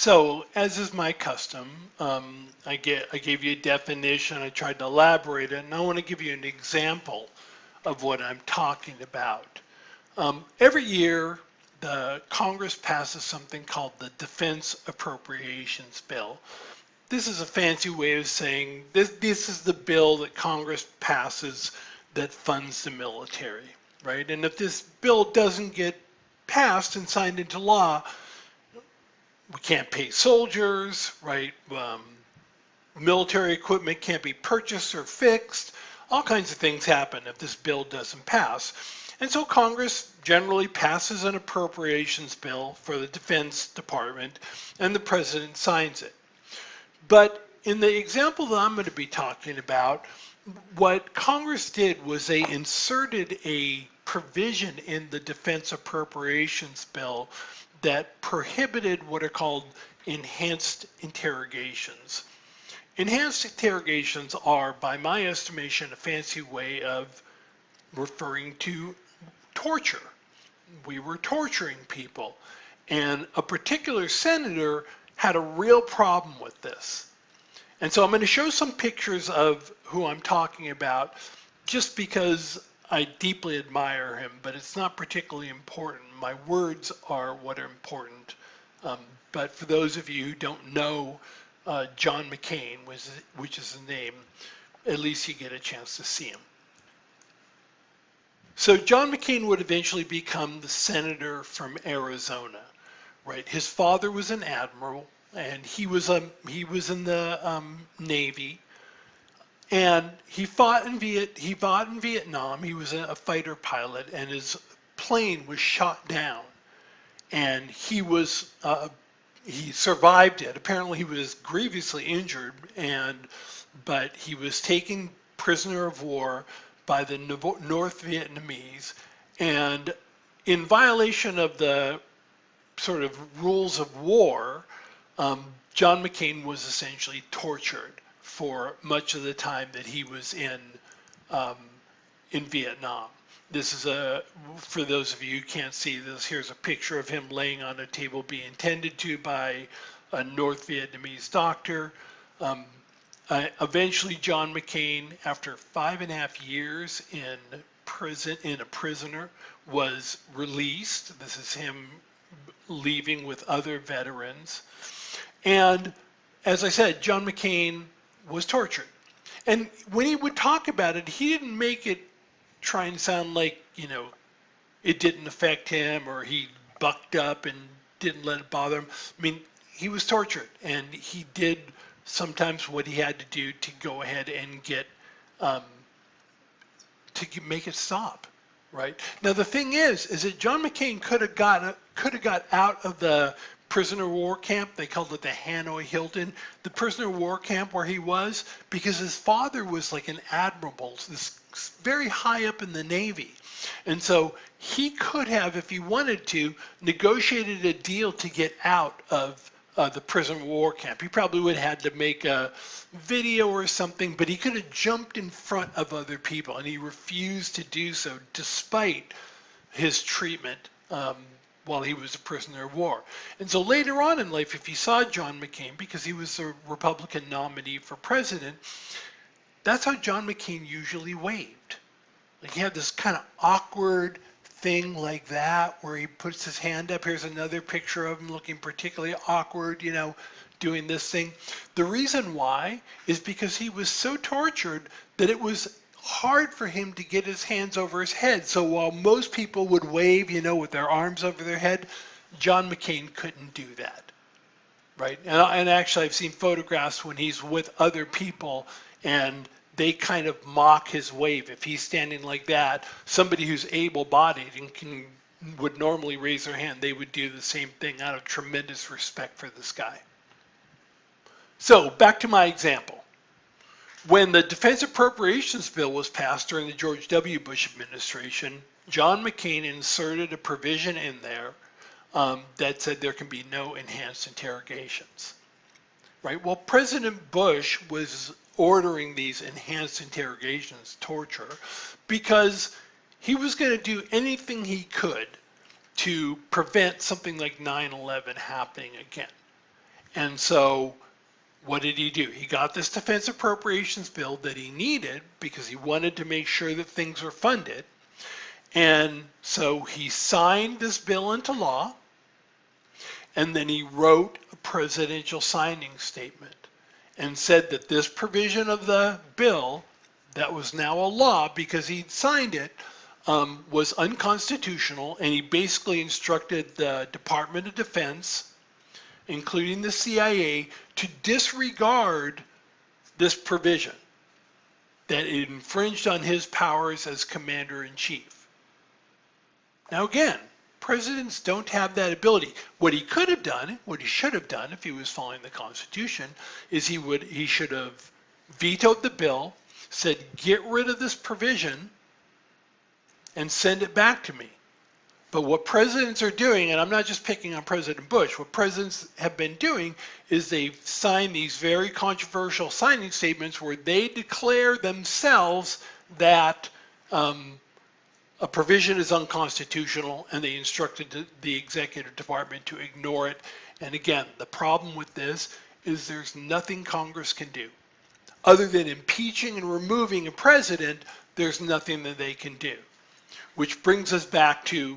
So, as is my custom, I gave you a definition, I tried to elaborate it, and I want to give you an example of what I'm talking about. Every year, the Congress passes something called the Defense Appropriations Bill. This is a fancy way of saying this is the bill that Congress passes that funds the military, right? And if this bill doesn't get passed and signed into law, we can't pay soldiers, right? Military equipment can't be purchased or fixed. All kinds of things happen if this bill doesn't pass. And so Congress generally passes an appropriations bill for the Defense Department, and the president signs it. But in the example that I'm going to be talking about, what Congress did was they inserted a provision in the Defense Appropriations Bill that prohibited what are called enhanced interrogations. Enhanced interrogations are, by my estimation, a fancy way of referring to torture. We were torturing people, and a particular senator had a real problem with this. And so I'm going to show some pictures of who I'm talking about just because I deeply admire him, but it's not particularly important. My words are what are important. But for those of you who don't know John McCain, which is the name, at least you get a chance to see him. So John McCain would eventually become the senator from Arizona, right? His father was an admiral, and he was in the Navy, and he fought in Vietnam. He was a fighter pilot, and his plane was shot down, and he survived it. Apparently, he was grievously injured, but he was taken prisoner of war by the North Vietnamese, and in violation of the sort of rules of war, John McCain was essentially tortured for much of the time that he was in Vietnam. This is for those of you who can't see this, here's a picture of him laying on a table being tended to by a North Vietnamese doctor. Eventually, John McCain, after 5.5 years in a prisoner, was released. This is him leaving with other veterans. And as I said, John McCain was tortured. And when he would talk about it, he didn't make it try and sound like, it didn't affect him or he bucked up and didn't let it bother him. I mean, he was tortured, and he did sometimes what he had to do to go ahead and make it stop. Right now, the thing is that John McCain could have got out of the prisoner of war camp. They called it the Hanoi Hilton, the prisoner of war camp where he was, because his father was like an admiral, this very high up in the Navy. And so he could have, if he wanted to, negotiated a deal to get out of the prisoner of war camp. He probably would have had to make a video or something, but he could have jumped in front of other people, and he refused to do so despite his treatment while he was a prisoner of war. And so later on in life, if you saw John McCain, because he was a Republican nominee for president, that's how John McCain usually waved. Like, he had this kind of awkward thing like that where he puts his hand up. Here's another picture of him looking particularly awkward, doing this thing. The reason why is because he was so tortured that it was hard for him to get his hands over his head. So while most people would wave, with their arms over their head, John McCain couldn't do that, right? And actually, I've seen photographs when he's with other people, and they kind of mock his wave. If he's standing like that, somebody who's able-bodied and would normally raise their hand, they would do the same thing out of tremendous respect for this guy. So back to my example. When the Defense Appropriations Bill was passed during the George W. Bush administration, John McCain inserted a provision in there that said there can be no enhanced interrogations. Right? Well, President Bush was ordering these enhanced interrogations, torture, because he was going to do anything he could to prevent something like 9/11 happening again. And so what did he do? He got this defense appropriations bill that he needed because he wanted to make sure that things were funded. And so he signed this bill into law, and then he wrote a presidential signing statement and said that this provision of the bill that was now a law because he'd signed it was unconstitutional, and he basically instructed the Department of Defense, including the CIA, to disregard this provision, that it infringed on his powers as commander-in-chief. Now again, presidents don't have that ability. What he could have done, what he should have done if he was following the Constitution, is he should have vetoed the bill, said get rid of this provision, and send it back to me. But what presidents are doing, and I'm not just picking on President Bush, what presidents have been doing is they've signed these very controversial signing statements where they declare themselves that a provision is unconstitutional, and they instructed the executive department to ignore it. And again, the problem with this is there's nothing Congress can do. Other than impeaching and removing a president, there's nothing that they can do. Which brings us back to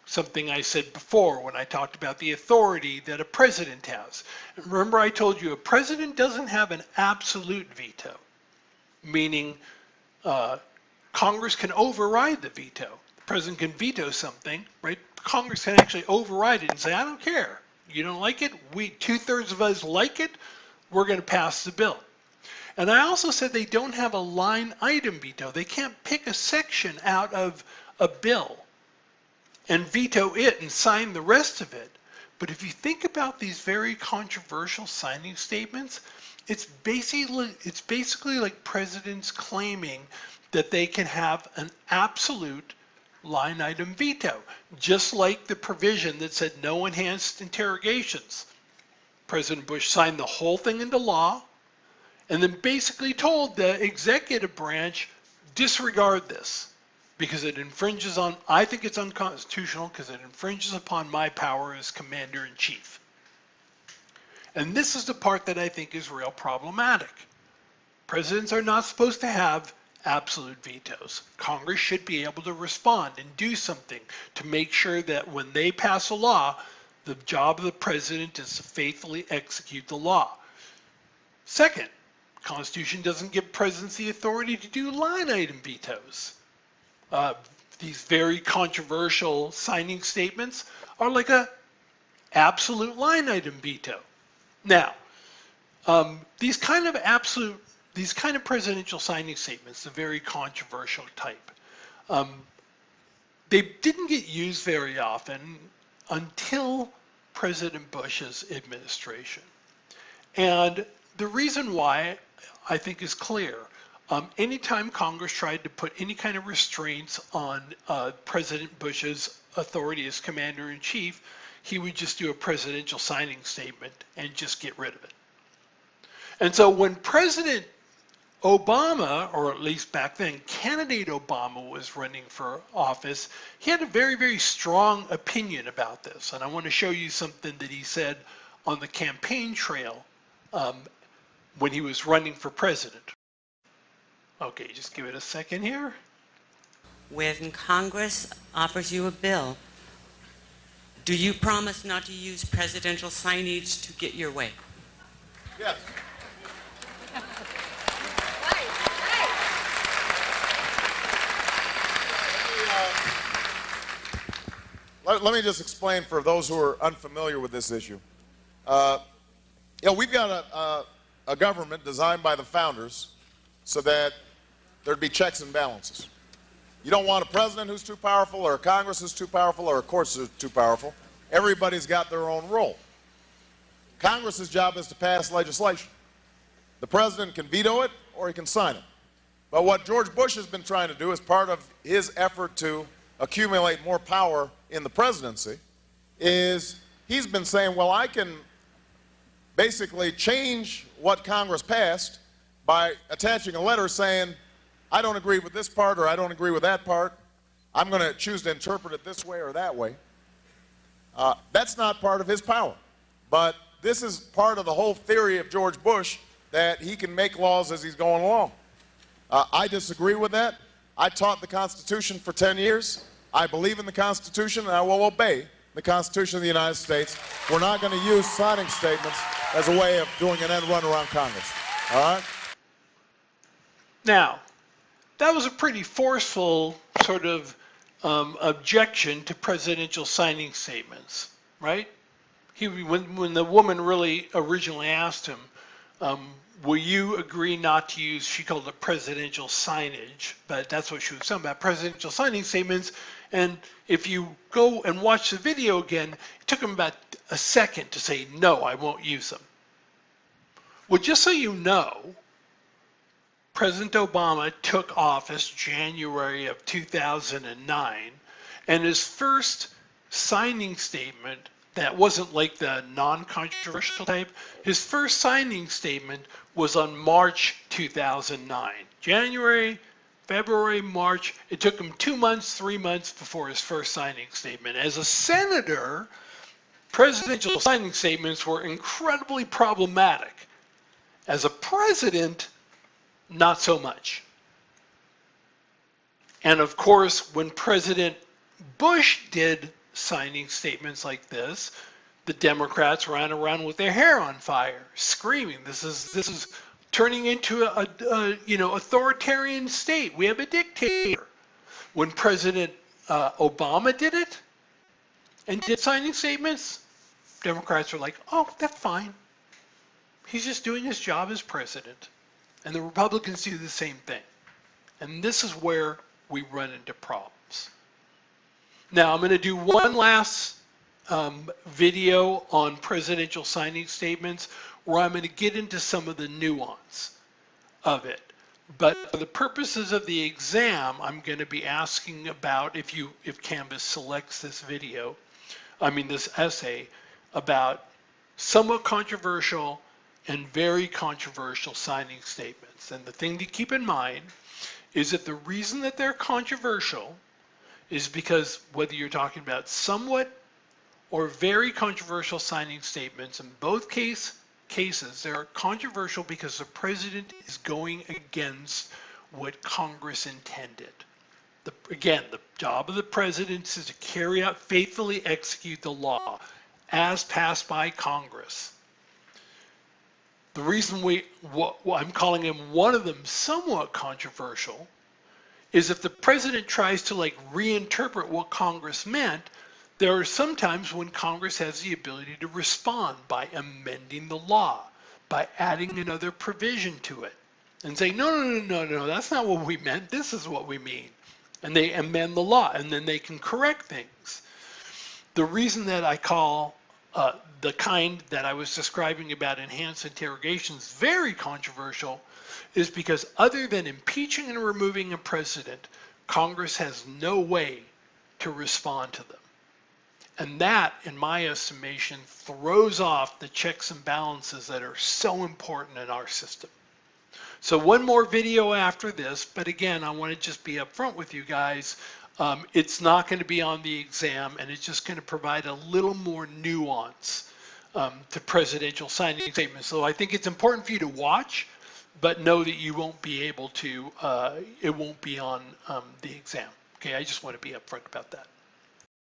something I said before when I talked about the authority that a president has. Remember, I told you a president doesn't have an absolute veto, meaning Congress can override the veto. The president can veto something, right? Congress can actually override it and say, I don't care. You don't like it? Two-thirds of us like it. We're going to pass the bill. And I also said they don't have a line item veto. They can't pick a section out of a bill and veto it and sign the rest of it. But if you think about these very controversial signing statements, it's basically like presidents claiming that they can have an absolute line item veto, just like the provision that said no enhanced interrogations. President Bush signed the whole thing into law and then basically told the executive branch, disregard this because it infringes on, I think it's unconstitutional because it infringes upon my power as commander-in-chief. And this is the part that I think is real problematic. Presidents are not supposed to have absolute vetoes. Congress should be able to respond and do something to make sure that when they pass a law, the job of the president is to faithfully execute the law. Second, the Constitution doesn't give presidents the authority to do line item vetoes. These very controversial signing statements are like a absolute line item veto. Now, these kind of presidential signing statements, the very controversial type, they didn't get used very often until President Bush's administration. And the reason why, I think, is clear. Anytime Congress tried to put any kind of restraints on President Bush's authority as commander-in-chief, he would just do a presidential signing statement and just get rid of it. And so when President Obama, or at least back then, candidate Obama was running for office, he had a very, very strong opinion about this. And I want to show you something that he said on the campaign trail when he was running for president. Okay, just give it a second here. When Congress offers you a bill, do you promise not to use presidential signage to get your way? Yes. Let me just explain for those who are unfamiliar with this issue. We've got a government designed by the founders so that there'd be checks and balances. You don't want a president who's too powerful, or a Congress who's too powerful, or a courts who's too powerful. Everybody's got their own role. Congress's job is to pass legislation. The president can veto it or he can sign it. But what George Bush has been trying to do as part of his effort to accumulate more power in the presidency is he's been saying, well, I can basically change what Congress passed by attaching a letter saying, I don't agree with this part or I don't agree with that part. I'm going to choose to interpret it this way or that way. That's not part of his power. But this is part of the whole theory of George Bush, that he can make laws as he's going along. I disagree with that. I taught the Constitution for 10 years. I believe in the Constitution, and I will obey the Constitution of the United States. We're not going to use signing statements as a way of doing an end run around Congress. All right? Now, that was a pretty forceful sort of objection to presidential signing statements, right? When the woman really originally asked him, will you agree not to use, she called it presidential signage, but that's what she was talking about, presidential signing statements. And if you go and watch the video again, it took him about a second to say, no, I won't use them. Well, just so you know, President Obama took office January of 2009, and his first signing statement that wasn't like the non-controversial type, his first signing statement was on March 2009. January, February, March, it took him 2 months, 3 months before his first signing statement. As a senator, presidential signing statements were incredibly problematic. As a president, not so much. And of course, when President Bush did signing statements like this, the Democrats ran around with their hair on fire, screaming, "This is turning into a authoritarian state. We have a dictator." When President Obama did it and did signing statements, Democrats were like, "Oh, that's fine. He's just doing his job as president." And the Republicans do the same thing. And this is where we run into problems. Now, I'm going to do one last video on presidential signing statements where I'm going to get into some of the nuance of it. But for the purposes of the exam, I'm going to be asking about, if Canvas selects this this essay, about somewhat controversial and very controversial signing statements. And the thing to keep in mind is that the reason that they're controversial is because whether you're talking about somewhat or very controversial signing statements, in both cases, they're controversial because the president is going against what Congress intended. Again, the job of the president is to carry out, faithfully execute the law as passed by Congress. The reason I'm calling him one of them somewhat controversial is if the president tries to reinterpret what Congress meant, there are some times when Congress has the ability to respond by amending the law, by adding another provision to it, and say, no, that's not what we meant, this is what we mean. And they amend the law, and then they can correct things. The reason that I call the kind that I was describing about enhanced interrogations very controversial is because other than impeaching and removing a president, Congress has no way to respond to them. And that, in my estimation, throws off the checks and balances that are so important in our system. So one more video after this, but again, I want to just be upfront with you guys. It's not going to be on the exam, and it's just going to provide a little more nuance to presidential signing statements. So I think it's important for you to watch, but know that you won't be able to, it won't be on the exam. Okay, I just want to be upfront about that.